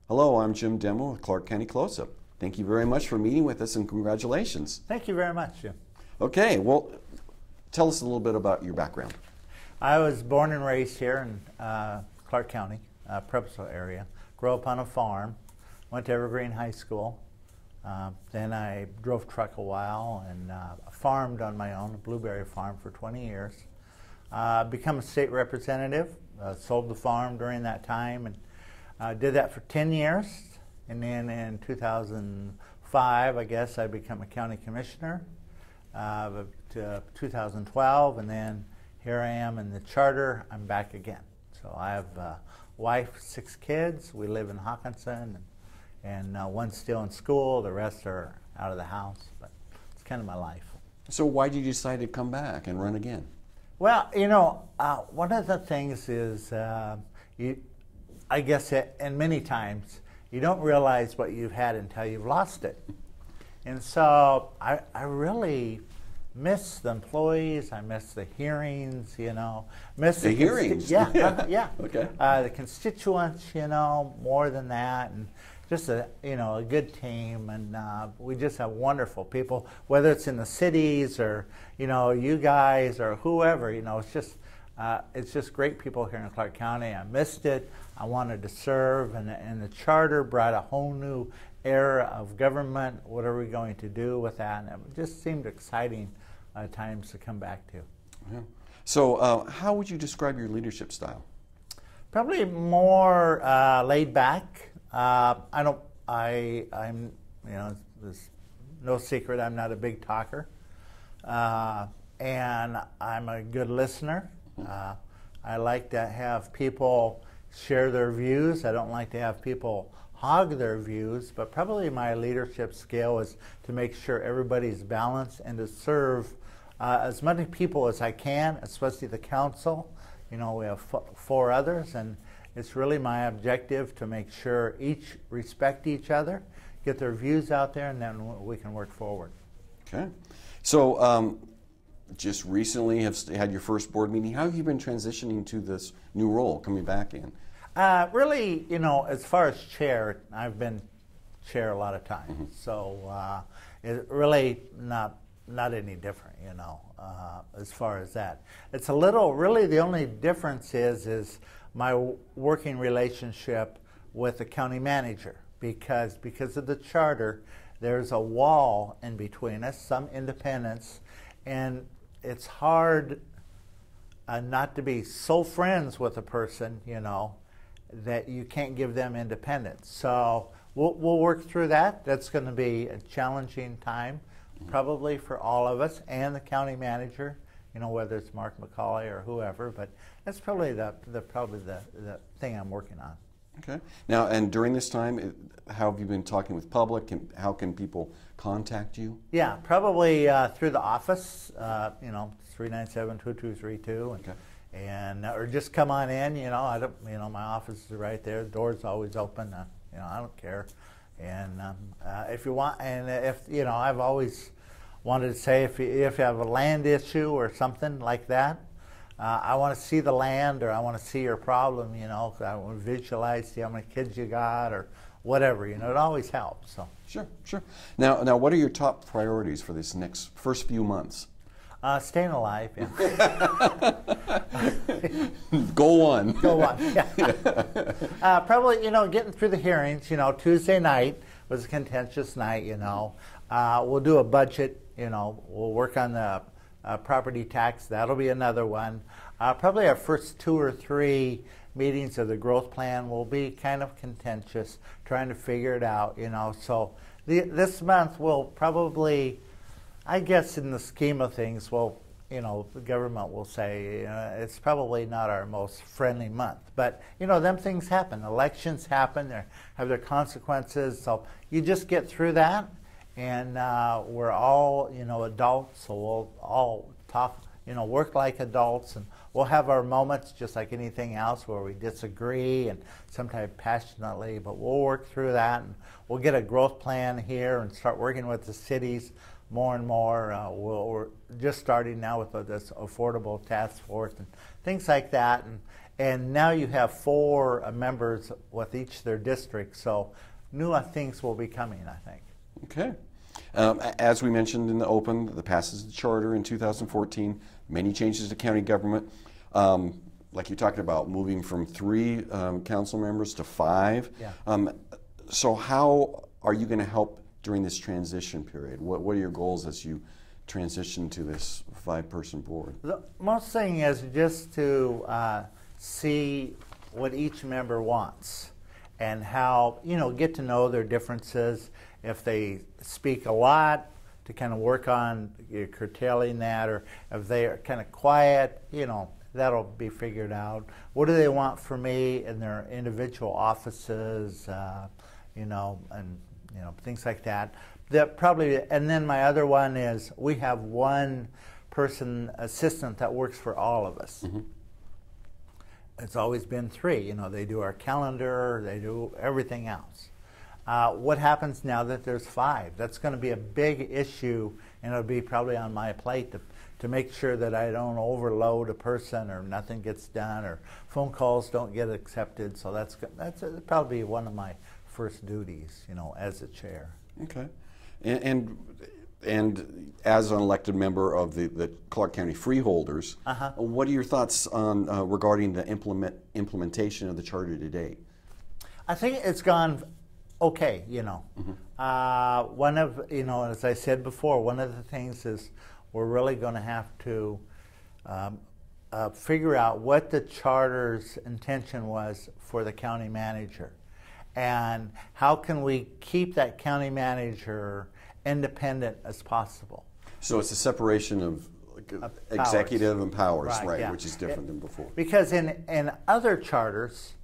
Hello, I'm Jim Demo with Clark County Close-Up. Thank you very much for meeting with us and congratulations. Thank you very much, Jim. Okay, well, tell us a little bit about your background. I was born and raised here in Clark County, Preposville area. Grew up on a farm, went to Evergreen High School. Then I drove truck a while and farmed on my own, a blueberry farm for 20 years. Become a state representative, sold the farm during that time, and did that for 10 years. And then in 2005, I guess, I became a county commissioner to 2012, and then here I am in the charter. I'm back again. So I have a wife, 6 kids. We live in Hawkinson, and one's still in school. The rest are out of the house, but it's kind of my life. So why did you decide to come back and run again? Well, you know, one of the things is, I guess, and many times, you don't realize what you've had until you've lost it. And so I really miss the employees. I miss the hearings, you know. Miss the hearings? Yeah, yeah. Okay. The constituents, you know, more than that. And just a good team, and we just have wonderful people, whether it's in the cities or, you know, you guys or whoever, you know, it's just great people here in Clark County. I missed it. I wanted to serve, and the charter brought a whole new era of government. What are we going to do with that? And it just seemed exciting times to come back to. Yeah. So how would you describe your leadership style? Probably more laid back. I'm, you know, there's no secret, I'm not a big talker. And I'm a good listener. I like to have people share their views. I don't like to have people hog their views, but probably my leadership skill is to make sure everybody's balanced and to serve as many people as I can, especially the council. You know, we have 4 others, and it's really my objective to make sure each respect each other, get their views out there, and then we can work forward. Okay. So just recently have had your first board meeting. How have you been transitioning to this new role, coming back in? Really, you know, as far as chair, I've been chair a lot of times. Mm-hmm. So it's really not any different, you know, as far as that. It's a little, really the only difference is my working relationship with the county manager, because of the charter, there's a wall in between us, some independence, and it's hard not to be so friends with a person, you know, that you can't give them independence. So we'll work through that. That's going to be a challenging time, probably for all of us and the county manager, you know, whether it's Marc McCauley or whoever, but that's probably the thing I'm working on. Okay. Now, and during this time, how have you been talking with public, and how can people contact you? Yeah, probably through the office, you know, 397-2232, okay. And or just come on in. You know, my office is right there. The door's always open. You know, I don't care. And if you want, and if you know, I've always wanted to say, if you have a land issue or something like that, I want to see the land, or I want to see your problem. You know, I want to visualize, see how many kids you got, or whatever. You know, it always helps. So sure. Now, what are your top priorities for this first few months? Staying alive. Yeah. Goal 1. Goal 1. Yeah. Probably, you know, getting through the hearings. You know, Tuesday night was a contentious night. You know, we'll do a budget. You know, we'll work on the property tax. That'll be another one. Probably our first 2 or 3 meetings of the growth plan will be kind of contentious, trying to figure it out. You know, so this month we'll probably, I guess, in the scheme of things, well, you know, the government will say it's probably not our most friendly month. But, you know, them things happen. Elections happen. They have their consequences. So you just get through that. And we're all, you know, adults. So we'll all talk, you know, work like adults. And we'll have our moments just like anything else where we disagree and sometimes passionately. But we'll work through that. And we'll get a growth plan here and start working with the cities more and more. We're just starting now with this affordable task force and things like that, And now you have 4 members with each their district, so new things will be coming, I think. Okay. As we mentioned in the open, the passage of the charter in 2014, many changes to county government. Like you talked about, moving from 3 council members to 5. Yeah. So how are you going to help during this transition period? What are your goals as you transition to this 5-person board? The most thing is just to see what each member wants and how, get to know their differences. If they speak a lot, to kind of work on curtailing that, or if they are kind of quiet, that'll be figured out. What do they want from me in their individual offices, and things like that. That probably, and then my other one is we have 1 person assistant that works for all of us. Mm-hmm. It's always been 3. They do our calendar, they do everything else. What happens now that there's 5? That's going to be a big issue, and it'll be probably on my plate to make sure that I don't overload a person, or nothing gets done, or phone calls don't get accepted. So that's probably one of my first duties, as a chair. Okay, and as an elected member of the Clark County Freeholders, what are your thoughts on regarding the implementation of the charter to date? I think it's gone okay. Mm-hmm. One of as I said before, one of the things is we're really going to have to figure out what the charter's intention was for the county manager. And how can we keep that county manager independent as possible? So it's a separation of executive and powers, right? Yeah. Which is different than before. Because in other charters,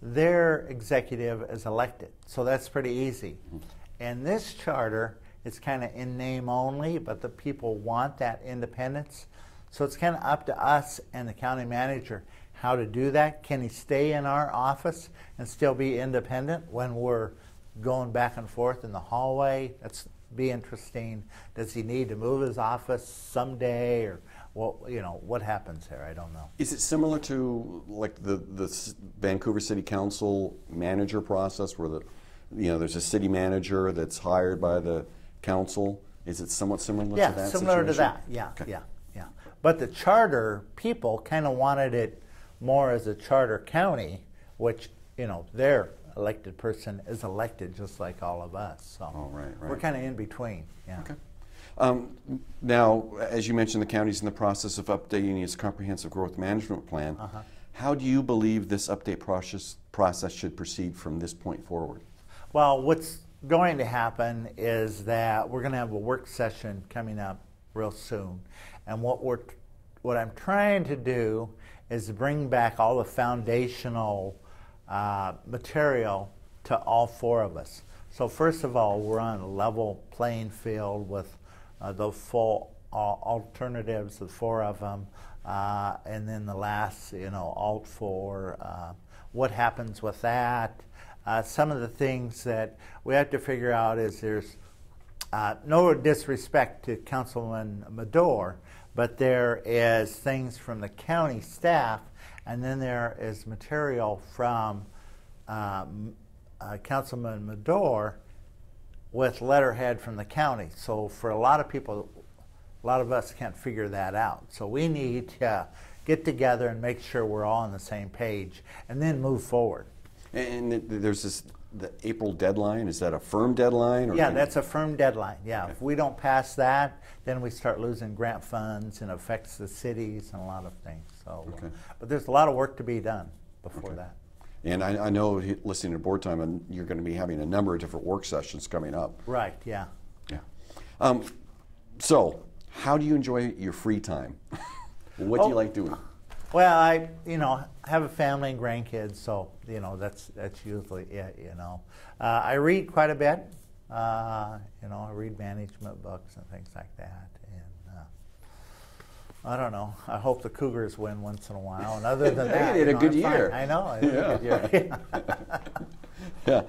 their executive is elected, so that's pretty easy. Mm-hmm. In this charter, it's kind of in name only, but the people want that independence. So it's kind of up to us and the county manager how to do that. Can he stay in our office and still be independent when we're going back and forth in the hallway? That's be interesting. Does he need to move his office someday, or what happens there? I don't know. Is it similar to like the Vancouver City Council manager process, where there's a city manager that's hired by the council? Is it somewhat similar to that? Yeah, similar to that. Yeah, okay. yeah. But the charter people kind of wanted it more as a charter county, which their elected person is elected just like all of us. So right. we're kind of in between. Yeah. Okay. Now, as you mentioned, the county's in the process of updating its comprehensive growth management plan. How do you believe this update process should proceed from this point forward? Well, what's going to happen is that we're going to have a work session coming up real soon, and what I'm trying to do is bring back all the foundational material to all 4 of us. So first of all, we're on a level playing field with the full alternatives, the 4 of them, and then the last, alt 4. What happens with that? Some of the things that we have to figure out is there's no disrespect to Councilman Medor, but there is things from the county staff, and then there is material from Councilman Medor with letterhead from the county. So for a lot of people, a lot of us can't figure that out. So we need to get together and make sure we're all on the same page, and then move forward. And there's the April deadline. Is that a firm deadline? Or yeah, that's a firm deadline. Yeah, okay. If we don't pass that, then we start losing grant funds, and affects the cities and a lot of things. So, but there's a lot of work to be done before that. And I know, listening to board time, and you're going to be having a number of different work sessions coming up. Right. Yeah. Yeah. So, how do you enjoy your free time? What do you like doing? Well, I have a family and grandkids, so that's usually it. I read quite a bit. I read management books and things like that. And I don't know. I hope the Cougars win once in a while. And other than that, they had a good year. I know. It was a good year. Yeah.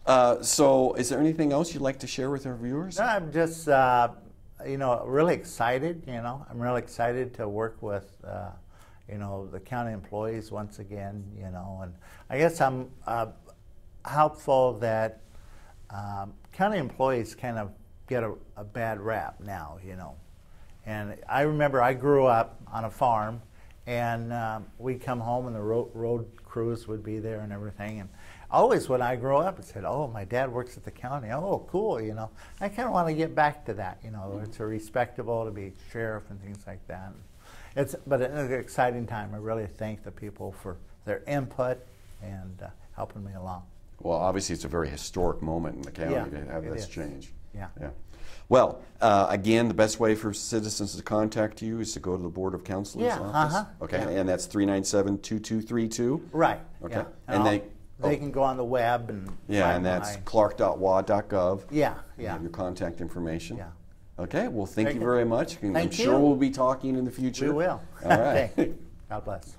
Oh. So, is there anything else you'd like to share with our viewers? No, I'm just really excited. I'm really excited to work with. you know, the county employees once again, you know, and I guess I'm helpful that county employees kind of get a bad rap now, you know. And I remember I grew up on a farm, and we'd come home and the road crews would be there and everything. And always when I grew up, I said, oh, my dad works at the county. Oh, cool, you know. I kind of want to get back to that, you know. It's respectable to be sheriff and things like that. But it's an exciting time. I really thank the people for their input and helping me along. Well, obviously, it's a very historic moment in the county to have this change. Yeah. Well, again, the best way for citizens to contact you is to go to the Board of Councilors office. Okay, and that's 397-2232. Right. Okay, Yeah. and they can go on the web and and that's clark.wa.gov. Yeah. You have your contact information. Yeah. Okay, well, thank you very much. Thank I'm sure we'll be talking in the future. We will. All right. God bless.